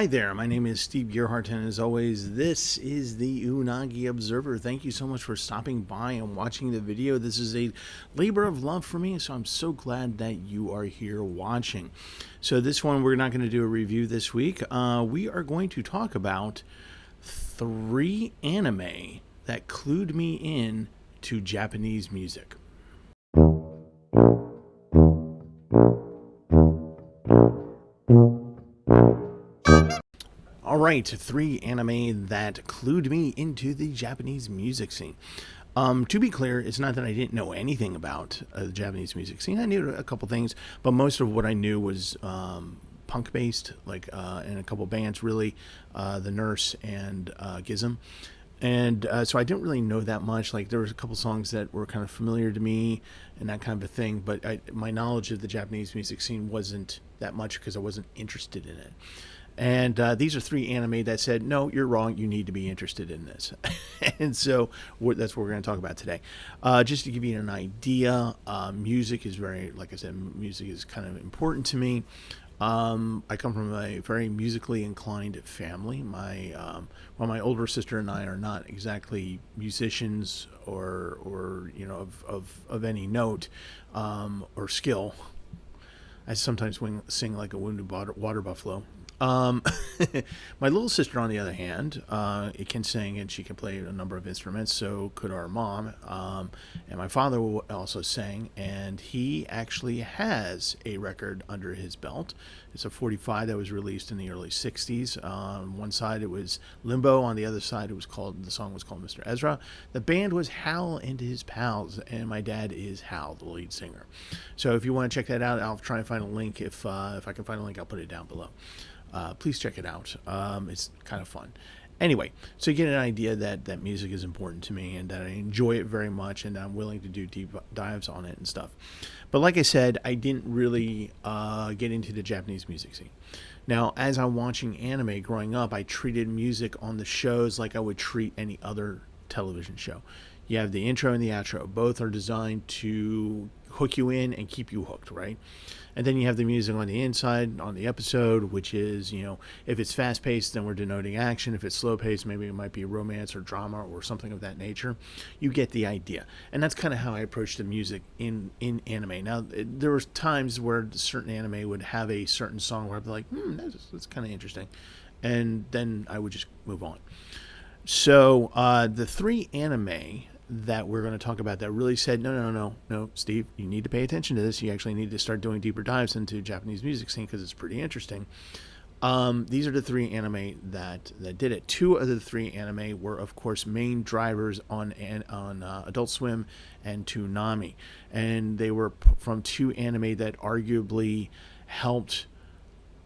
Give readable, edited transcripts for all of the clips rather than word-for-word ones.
Hi there, my name is Steve Gearhart, and as always, this is the Unagi Observer. Thank you so much for stopping by and watching the video. This is a labor of love for me, so I'm so glad that you are here watching. So this one, we're not going to do a review this week. We are going to talk about 3 anime that clued me in to Japanese music. Alright, 3 anime that clued me into the Japanese music scene. To be clear, it's not that I didn't know anything about the Japanese music scene. I knew a couple things, but most of what I knew was punk-based, and a couple bands, really, The Nurse and Gizm. And so I didn't really know that much. Like, there was a couple songs that were kind of familiar to me and that kind of a thing, but my knowledge of the Japanese music scene wasn't that much because I wasn't interested in it. And these are 3 anime that said, no, you're wrong, you need to be interested in this. And so that's what we're going to talk about today. Just to give you an idea, music is like I said, music is kind of important to me. I come from a very musically inclined family. My older sister and I are not exactly musicians or of any note or skill. I sometimes sing like a wounded water buffalo. My little sister, on the other hand, can sing and she can play a number of instruments. So could our mom. And my father also sang, and he actually has a record under his belt. It's a 45 that was released in the early 60s. On one side it was Limbo. On the other side the song was called Mr. Ezra. The band was Hal and His Pals, and my dad is Hal, the lead singer. So if you want to check that out, I'll try and find a link. If I can find a link, I'll put it down below. Please check it out. It's kind of fun. Anyway, so you get an idea that music is important to me and that I enjoy it very much and I'm willing to do deep dives on it and stuff. But like I said, I didn't really get into the Japanese music scene. Now, as I'm watching anime growing up, I treated music on the shows like I would treat any other television show. You have the intro and the outro. Both are designed to hook you in and keep you hooked, right? And then you have the music on the inside, on the episode, which is, if it's fast-paced, then we're denoting action. If it's slow-paced, maybe it might be romance or drama or something of that nature. You get the idea. And that's kind of how I approach the music in anime. Now, there were times where certain anime would have a certain song where I'd be like, that's kind of interesting. And then I would just move on. So the 3 anime that we're going to talk about that really said, no, Steve, you need to pay attention to this. You actually need to start doing deeper dives into Japanese music scene because it's pretty interesting. These are the 3 anime that did it. 2 of the 3 anime were, of course, main drivers on Adult Swim and Toonami. And they were from 2 anime that arguably helped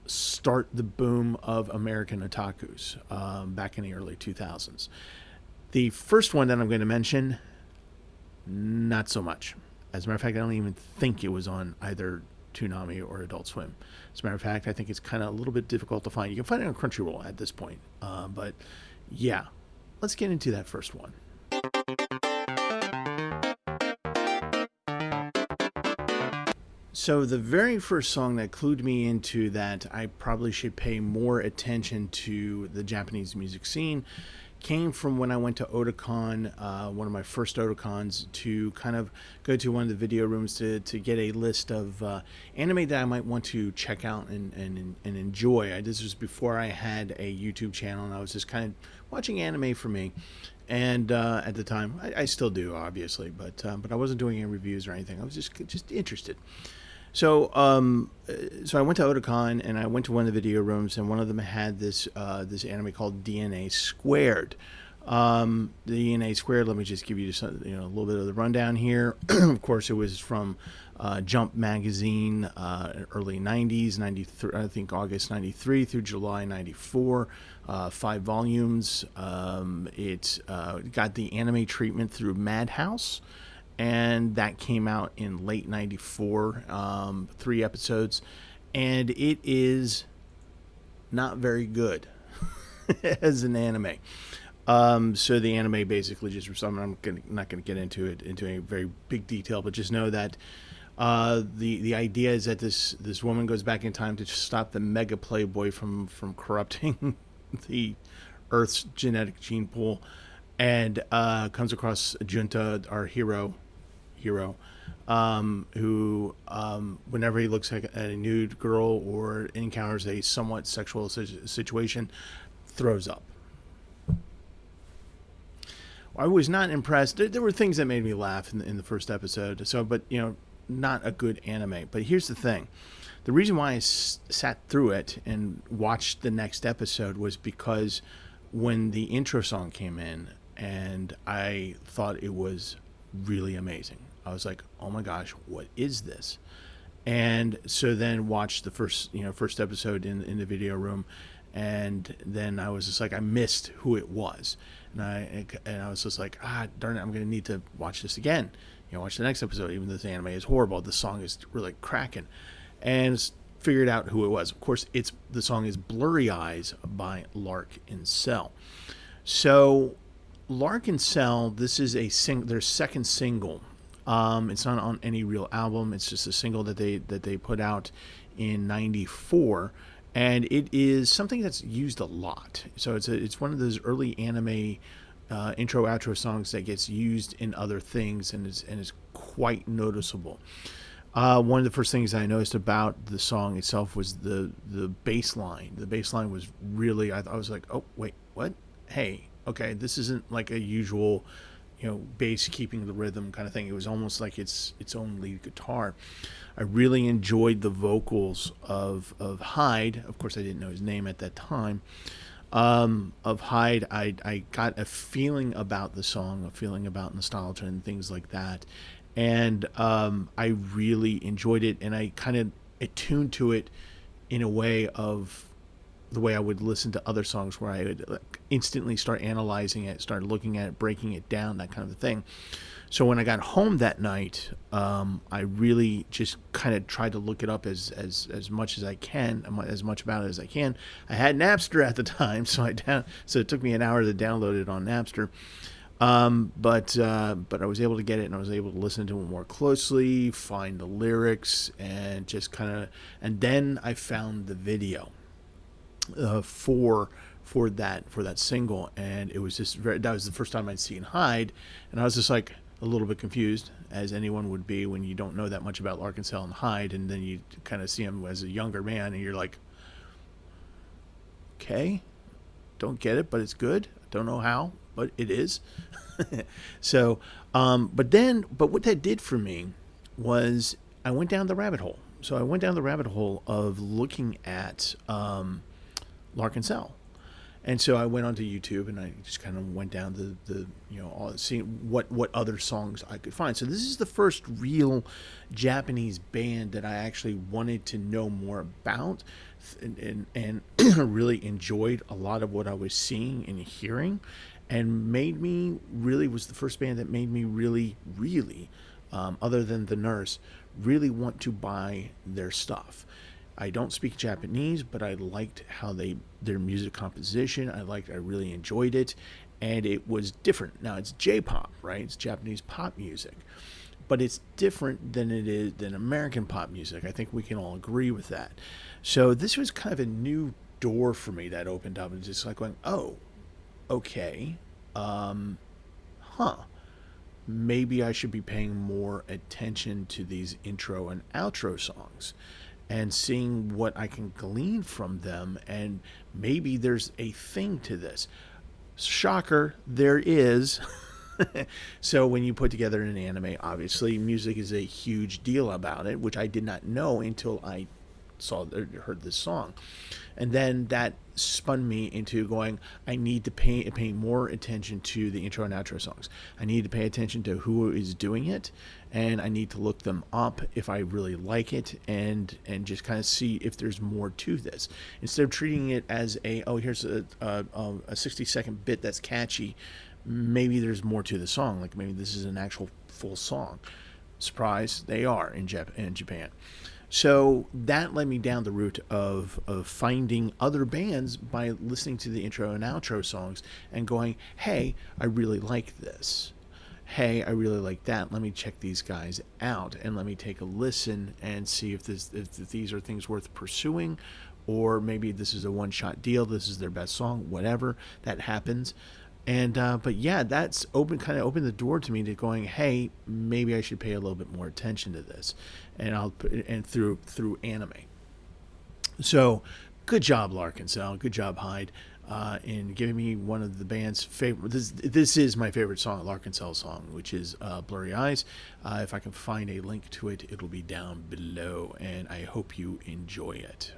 start the boom of American otakus back in the early 2000s. The first one that I'm going to mention, not so much. As a matter of fact, I don't even think it was on either Toonami or Adult Swim. As a matter of fact, I think it's kind of a little bit difficult to find. You can find it on Crunchyroll at this point. But yeah, let's get into that first one. So the very first song that clued me into that I probably should pay more attention to the Japanese music scene came from when I went to Otakon, one of my first Otakons, to kind of go to one of the video rooms to get a list of anime that I might want to check out and enjoy. This was before I had a YouTube channel, and I was just kind of watching anime for me. And at the time, I still do, obviously, but I wasn't doing any reviews or anything. I was just interested. So I went to Otakon and I went to one of the video rooms, and one of them had this anime called DNA Squared. DNA Squared. Let me just give you a little bit of the rundown here. Of course, it was from Jump magazine, early 90s, 93. I think August 93 through July 94. 5 volumes. It got the anime treatment through Madhouse. And that came out in late 94, 3 episodes, and it is not very good as an anime. So the anime basically just, I'm not going to get into it into a very big detail, but just know that The idea is that this woman goes back in time to stop the mega playboy from corrupting the Earth's genetic gene pool, and comes across Junta, our hero, who, whenever he looks at a nude girl or encounters a somewhat sexual situation, throws up. I was not impressed. There were things that made me laugh in the first episode. So, but not a good anime. But here's the thing: the reason why I sat through it and watched the next episode was because when the intro song came in, and I thought it was really amazing. I was like, "Oh my gosh, what is this?" And so then watched the first episode in the video room, and then I was just like, I missed who it was, and I was just like, darn it, I'm gonna need to watch this again. Watch the next episode. Even though this anime is horrible, the song is really cracking, and figured out who it was. Of course, the song is "Blurry Eyes" by Lark and Cell. So, Lark and Cell, this is their second single. It's not on any real album. It's just a single that they put out in '94, and it is something that's used a lot. So it's one of those early anime intro outro songs that gets used in other things, and is quite noticeable. One of the first things I noticed about the song itself was the bass line. The bass line was really, I was like, oh wait, what? Hey, okay, this isn't like a usual bass keeping the rhythm kind of thing. It was almost like its own lead guitar. I really enjoyed the vocals of Hyde. Of course, I didn't know his name at that time. Of Hyde, I got a feeling about the song, a feeling about nostalgia and things like that. And I really enjoyed it, and I kind of attuned to it in a way of the way I would listen to other songs, where I would instantly start analyzing it, start looking at it, breaking it down, that kind of thing. So when I got home that night, I really just kind of tried to look it up as much as I can, as much about it as I can. I had Napster at the time, so it took me an hour to download it on Napster. But I was able to get it, and I was able to listen to it more closely, find the lyrics, and just and then I found the video for that single, and it was just that was the first time I'd seen Hyde, and I was just like a little bit confused, as anyone would be when you don't know that much about Lark and Cell and Hyde, and then you kind of see him as a younger man, and you're like, okay, don't get it, but it's good. I don't know how, but it is. So, but what that did for me was I went down the rabbit hole. So I went down the rabbit hole of looking at Lark and Cell. And so I went onto YouTube, and I just kind of went down seeing what other songs I could find. So this is the first real Japanese band that I actually wanted to know more about, and really enjoyed a lot of what I was seeing and hearing, and was the first band that made me really, other than The Nurse, really want to buy their stuff. I don't speak Japanese, but I liked how their music composition. I really enjoyed it, and it was different. Now it's J-pop, right? It's Japanese pop music, but it's different than American pop music. I think we can all agree with that. So this was kind of a new door for me that opened up, and just like going, oh, okay, maybe I should be paying more attention to these intro and outro songs, and seeing what I can glean from them, and maybe there's a thing to this. Shocker, there is. So when you put together an anime, obviously music is a huge deal about it, which I did not know until I heard this song. And then that spun me into going, I need to pay more attention to the intro and outro songs. I need to pay attention to who is doing it, and I need to look them up if I really like it, and just kind of see if there's more to this. Instead of treating it as here's a 60-second bit that's catchy, maybe there's more to the song. Like maybe this is an actual full song. Surprise, they are in Japan. So that led me down the route of finding other bands by listening to the intro and outro songs and going, hey, I really like this. hey, I really like that. Let me check these guys out and let me take a listen and see if these are things worth pursuing, or maybe this is a one-shot deal. This is their best song, whatever that happens. And but yeah, that's kind of opened the door to me to going, hey, maybe I should pay a little bit more attention to this, and through anime. So, good job, Larkansel. Good job, Hyde, in giving me one of the band's favorite. This is my favorite song, Larkansel's song, which is "Blurry Eyes." If I can find a link to it, it'll be down below, and I hope you enjoy it.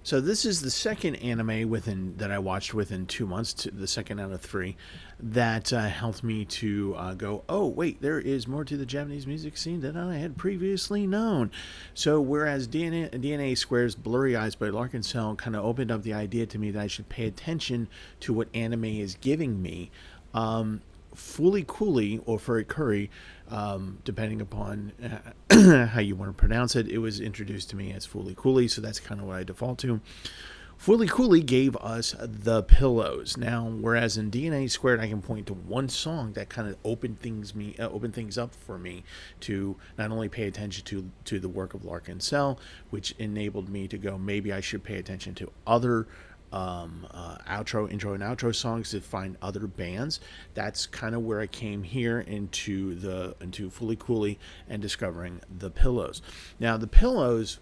So this is the second anime that I watched within 2 months, the second out of 3, that helped me to go, oh, wait, there is more to the Japanese music scene than I had previously known. So whereas DNA Square's Blurry Eyes by Larkansel kind of opened up the idea to me that I should pay attention to what anime is giving me, Fooly Cooly, or Furry Curry, depending upon how you want to pronounce it, it was introduced to me as Fooly Cooly, so that's kind of what I default to. Fooly Cooly gave us The Pillows. Now, whereas in DNA Squared, I can point to one song that kind of opened things up for me to not only pay attention to the work of Larkansel, which enabled me to go, maybe I should pay attention to other intro and outro songs to find other bands. That's kind of where I came here into Fooly Cooly and discovering The Pillows. Now, The Pillows,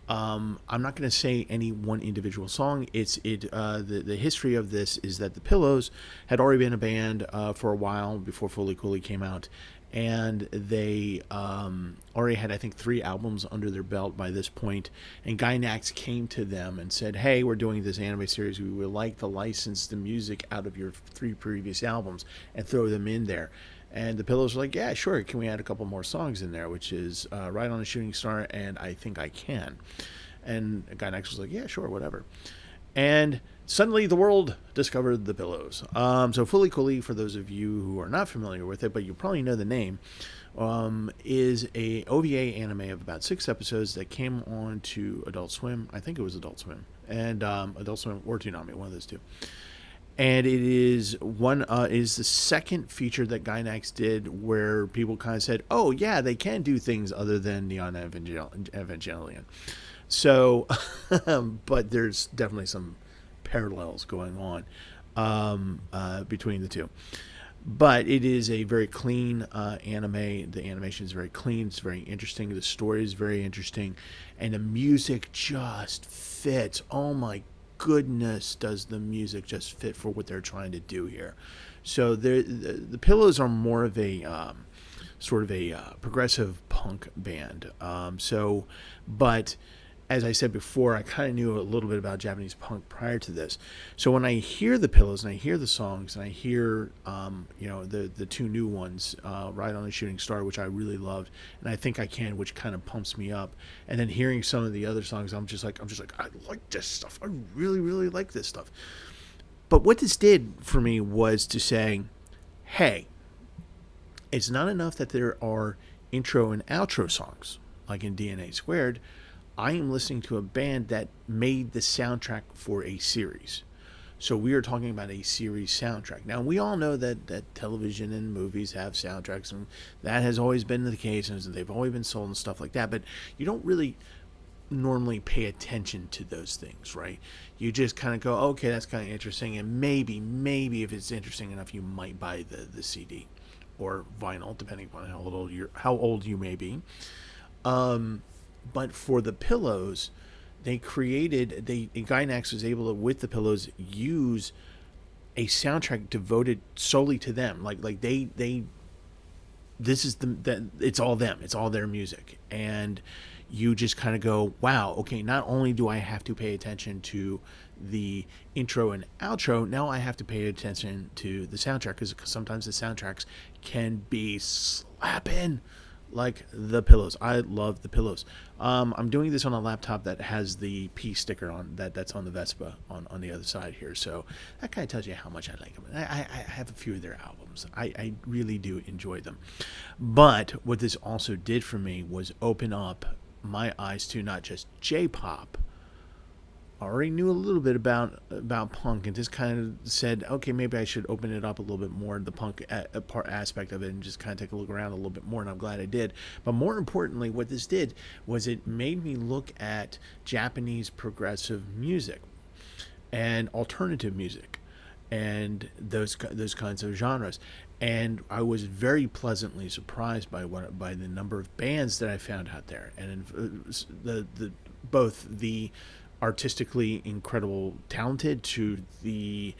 I'm not going to say any one individual song. The history of this is that The Pillows had already been a band for a while before Fooly Cooly came out, and they already had, I think, 3 albums under their belt by this point. And Gainax came to them and said, hey, we're doing this anime series. We would like to license the music out of your 3 previous albums and throw them in there. And The Pillows were like, yeah, sure. Can we add a couple more songs in there, which is Ride on a Shooting Star and I Think I Can. And Gainax was like, yeah, sure, whatever. And suddenly the world discovered The Pillows. So Fooly Cooly, for those of you who are not familiar with it, but you probably know the name, is a OVA anime of about 6 episodes that came on to Adult Swim. I think it was Adult Swim. And Adult Swim or Toonami, one of those two. And it is the second feature that Gainax did where people kind of said, oh, yeah, they can do things other than Neon Evangelion. So, but there's definitely some parallels going on between the two. But it is a very clean anime. The animation is very clean. It's very interesting. The story is very interesting. And the music just fits. Oh, my goodness, does the music just fit for what they're trying to do here. So the Pillows are more of a sort of a progressive punk band. But as I said before, I kind of knew a little bit about Japanese punk prior to this. So when I hear The Pillows and I hear the songs and I hear, the 2 new ones, Ride on a Shooting Star, which I really loved, and I Think I Can, which kind of pumps me up, and then hearing some of the other songs, I'm just like, I like this stuff. I really, really like this stuff. But what this did for me was to say, hey, it's not enough that there are intro and outro songs, like in DNA Squared. I am listening to a band that made the soundtrack for a series. So we are talking about a series soundtrack. Now, we all know that television and movies have soundtracks, and that has always been the case, and they've always been sold and stuff like that, but you don't really normally pay attention to those things, right? You just kind of go, okay, that's kind of interesting, and maybe if it's interesting enough, you might buy the CD or vinyl, depending upon how old you may be. But for The Pillows, Gainax was able to, with The Pillows, use a soundtrack devoted solely to them. Like this is it's all them. It's all their music. And you just kind of go, wow, okay, not only do I have to pay attention to the intro and outro, now I have to pay attention to the soundtrack, because sometimes the soundtracks can be slapping. Like The Pillows. I love The Pillows. I'm doing this on a laptop that has the P sticker on that's on the Vespa on the other side here. So that kind of tells you how much I like them. I have a few of their albums. I really do enjoy them. But what this also did for me was open up my eyes to not just J-pop, already knew a little bit about punk, and just kind of said, okay, maybe I should open it up a little bit more, the punk part aspect of it, and just kind of take a look around a little bit more. And I'm glad I did. But more importantly, what this did was it made me look at Japanese progressive music and alternative music and those kinds of genres. And I was very pleasantly surprised by the number of bands that I found out there, and the both the artistically incredible talented to the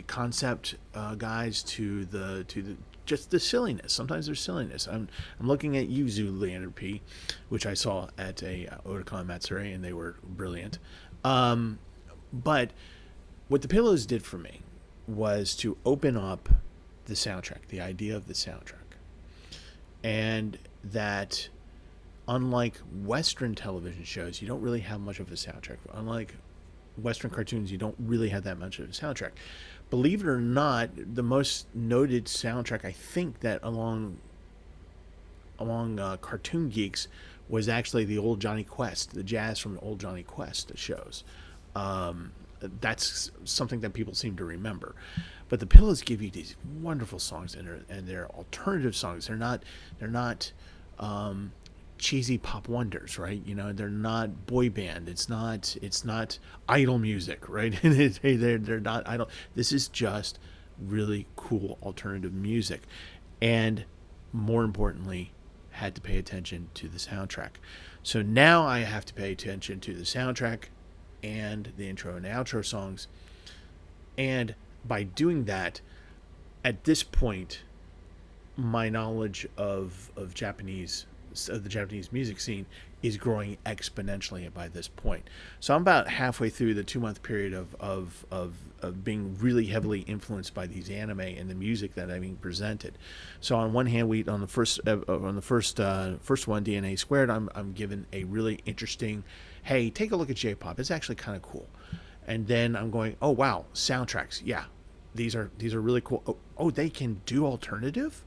concept guys to the just the silliness. Sometimes there's silliness. I'm looking at you, Zoolander P, which I saw at a Otakon Matsuri, and they were brilliant. But what the Pillows did for me was to open up the soundtrack, the idea of the soundtrack, and that unlike Western television shows, you don't really have much of a soundtrack. Unlike Western cartoons, you don't really have that much of a soundtrack. Believe it or not, the most noted soundtrack, I think, that along Cartoon Geeks was actually the old Johnny Quest, the jazz from the old Johnny Quest shows. That's something that people seem to remember. But the Pillows give you these wonderful songs, and they're alternative songs. They're not cheesy pop wonders, right? You know, they're not boy band. It's not idol music, right? they're not idol. This is just really cool alternative music, and more importantly, had to pay attention to the soundtrack. So now I have to pay attention to the soundtrack and the intro and outro songs. And by doing that, at this point, my knowledge of the Japanese music scene is growing exponentially by this point. So I'm about halfway through the 2-month period of being really heavily influenced by these anime and the music that I'm being presented. So on one hand, on the first one, DNA Squared, I'm given a really interesting, hey, take a look at J-pop. It's actually kind of cool. And then I'm going, oh wow, soundtracks. Yeah, these are really cool. Oh, they can do alternative?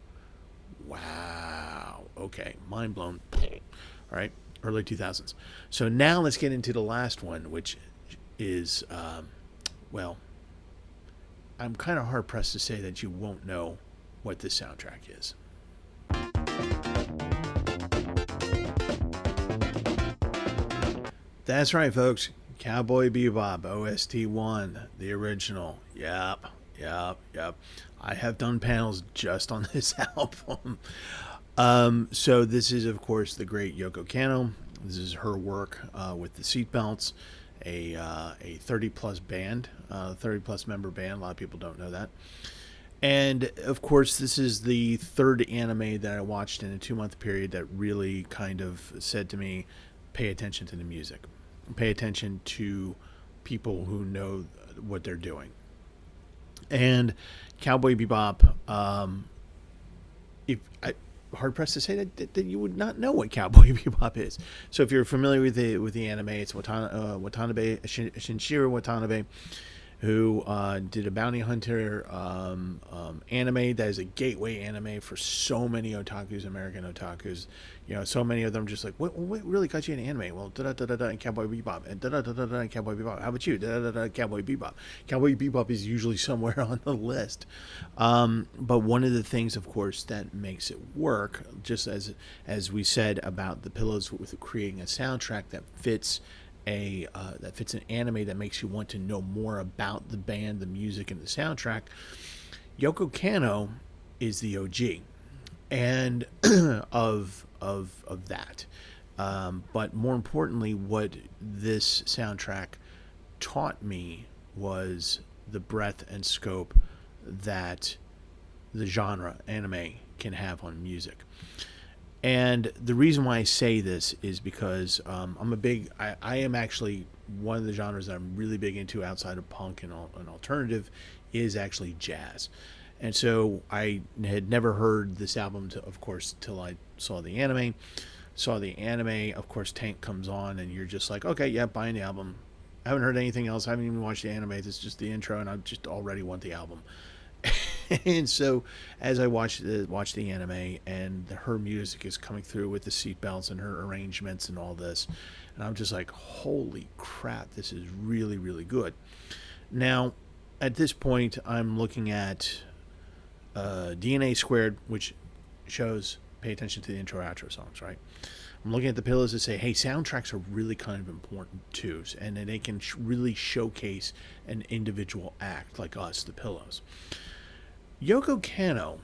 Wow. Okay, mind blown. All right, early 2000s. So now let's get into the last one, which is, well, I'm kind of hard pressed to say that you won't know what this soundtrack is. That's right, folks. Cowboy BeBop, OST 1, the original. Yep. I have done panels just on this album. So this is, of course, the great Yoko Kanno. This is her work with the Seatbelts, a 30-plus band, 30-plus member band. A lot of people don't know that. And, of course, this is the third anime that I watched in a 2-month period that really kind of said to me, pay attention to the music. Pay attention to people who know what they're doing. And Cowboy BeBop, hard pressed to say that you would not know what Cowboy BeBop is. So if you're familiar with the anime, it's Shinichiro Watanabe, who did a bounty hunter anime that is a gateway anime for so many otakus, American otakus. You know, so many of them just like, what really got you into anime? Well, and Cowboy BeBop, and and Cowboy BeBop. How about you? Cowboy BeBop. Cowboy BeBop is usually somewhere on the list. But one of the things, of course, that makes it work, just as we said about the Pillows with creating a soundtrack that fits an anime that makes you want to know more about the band, the music, and the soundtrack. Yoko Kanno is the OG, and of that. But more importantly, what this soundtrack taught me was the breadth and scope that the genre anime can have on music. And the reason why I say this is because I am actually one of the genres that I'm really big into outside of punk and alternative is actually jazz. And so I had never heard this album, of course, till I saw the anime. Of course, Tank comes on, and you're just like, okay, yeah, buying the album. I haven't heard anything else. I haven't even watched the anime. This is just the intro, and I just already want the album. And so as I watched the anime, and her music is coming through with the seatbelts and her arrangements and all this, And I'm just like, holy crap, this is really, really good. Now, at this point, I'm looking at DNA Squared, which shows pay attention to the intro outro songs, right? I'm looking at the Pillows that say, hey, soundtracks are really kind of important too, and then they can really showcase an individual act like us, the Pillows. Yoko Kanno,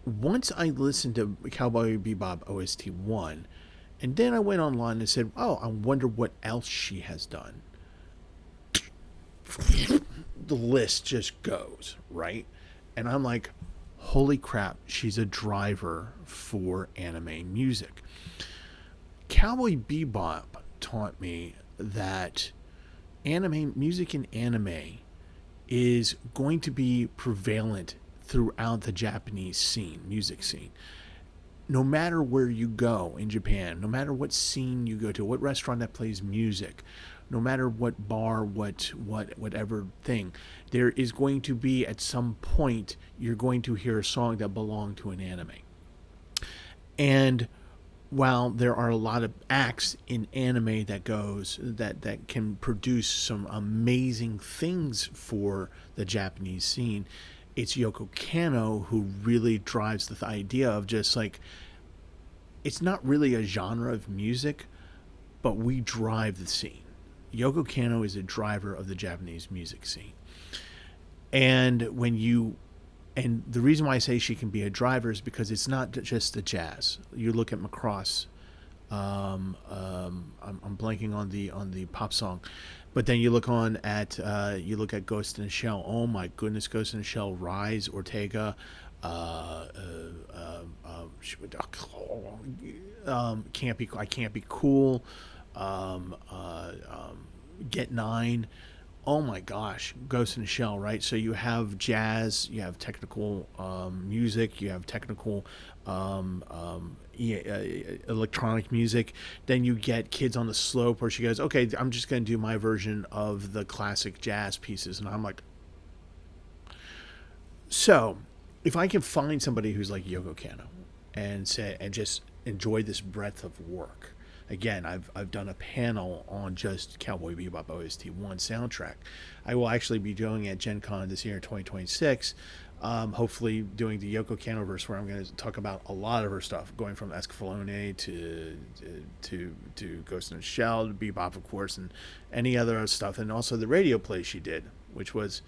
once I listened to Cowboy BeBop OST 1, and then I went online and said, oh, I wonder what else she has done. The list just goes, right? And I'm like, holy crap, she's a driver for anime music. Cowboy BeBop taught me that anime music in anime is going to be prevalent throughout the Japanese scene, music scene. No matter where you go in Japan, no matter what scene you go to, what restaurant that plays music, no matter what bar, whatever thing, there is going to be, at some point, you're going to hear a song that belonged to an anime. And while there are a lot of acts in anime that can produce some amazing things for the Japanese scene, it's Yoko Kanno who really drives the idea of just like, it's not really a genre of music, but we drive the scene. Yoko Kanno is a driver of the Japanese music scene. And the reason why I say she can be a driver is because it's not just the jazz. You look at Macross, I'm blanking on the pop song, but then you look at Ghost in the Shell. Oh my goodness, Ghost in the Shell, Rise, Ortega, I Can't Be Cool, Get Nine. Oh my gosh, Ghost in the Shell, right? So you have jazz, you have technical music, you have technical electronic music. Then you get Kids on the Slope, where she goes, okay, I'm just going to do my version of the classic jazz pieces. And I'm like, so if I can find somebody who's like Yoko Kanno and just enjoy this breadth of work. Again, I've done a panel on just Cowboy BeBop OST 1 soundtrack. I will actually be doing at Gen Con this year in 2026, hopefully doing the Yoko Kanno verse, where I'm going to talk about a lot of her stuff, going from Escaflowne to Ghost in the Shell, to Bebop, of course, and any other stuff, and also the radio play she did, which was,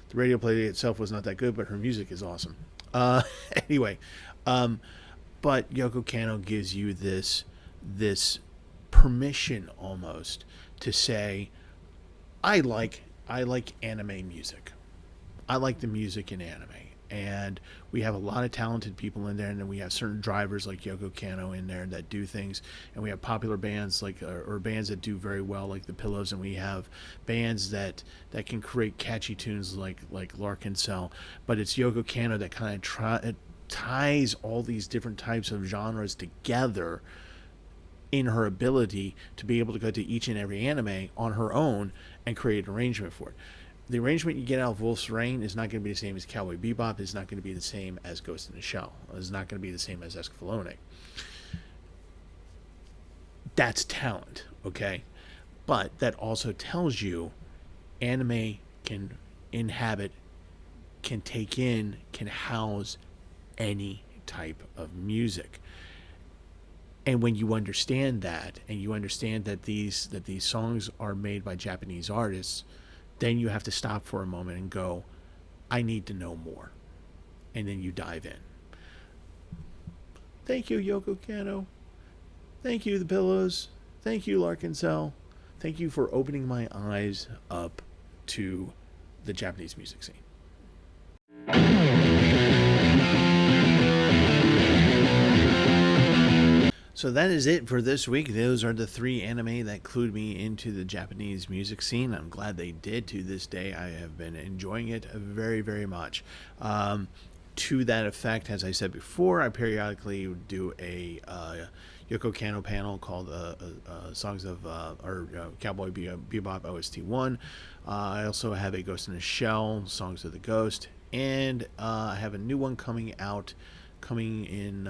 the radio play itself was not that good, but her music is awesome. Anyway, but Yoko Kanno gives you this permission almost to say, I like anime music. I like the music in anime. And we have a lot of talented people in there, and then we have certain drivers like Yoko Kanno in there that do things, and we have popular bands like or bands that do very well like the Pillows, and we have bands that can create catchy tunes like Larkin Cell. But it's Yoko Kanno that kind of ties all these different types of genres together in her ability to be able to go to each and every anime on her own and create an arrangement for it. The arrangement you get out of Wolf's Rain is not going to be the same as Cowboy BeBop. It's not going to be the same as Ghost in the Shell. It's not going to be the same as Escaflowne. That's talent, okay? But that also tells you anime can inhabit, can take in, can house any type of music. And when you understand that, and you understand that these songs are made by Japanese artists, then you have to stop for a moment and go, I need to know more. And then you dive in. Thank you, Yoko Kanno. Thank you, The Pillows. Thank you, Larkin Cell. Thank you for opening my eyes up to the Japanese music scene. So that is it for this week. Those are the 3 anime that clued me into the Japanese music scene. I'm glad they did. To this day, I have been enjoying it very, very much. To that effect, as I said before, I periodically do a Yoko Kanno panel called Songs of Cowboy BeBop OST 1. I also have a Ghost in the Shell, Songs of the Ghost, and I have a new one coming in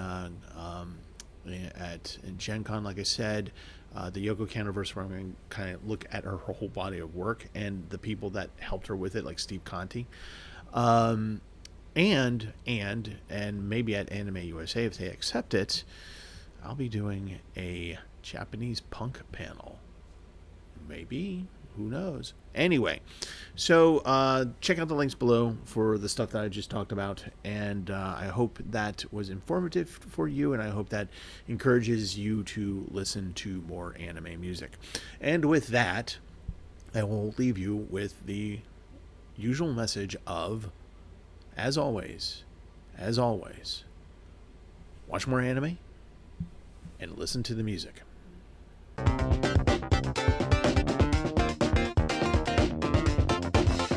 at Gen Con, like I said. the Yoko Kannoverse, where I'm going to kind of look at her whole body of work and the people that helped her with it, like Steve Conti. And maybe at Anime USA, if they accept it, I'll be doing a Japanese punk panel. Maybe. Who knows? Anyway, so check out the links below for the stuff that I just talked about, and I hope that was informative for you, and I hope that encourages you to listen to more anime music. And with that, I will leave you with the usual message of, as always, watch more anime and listen to the music.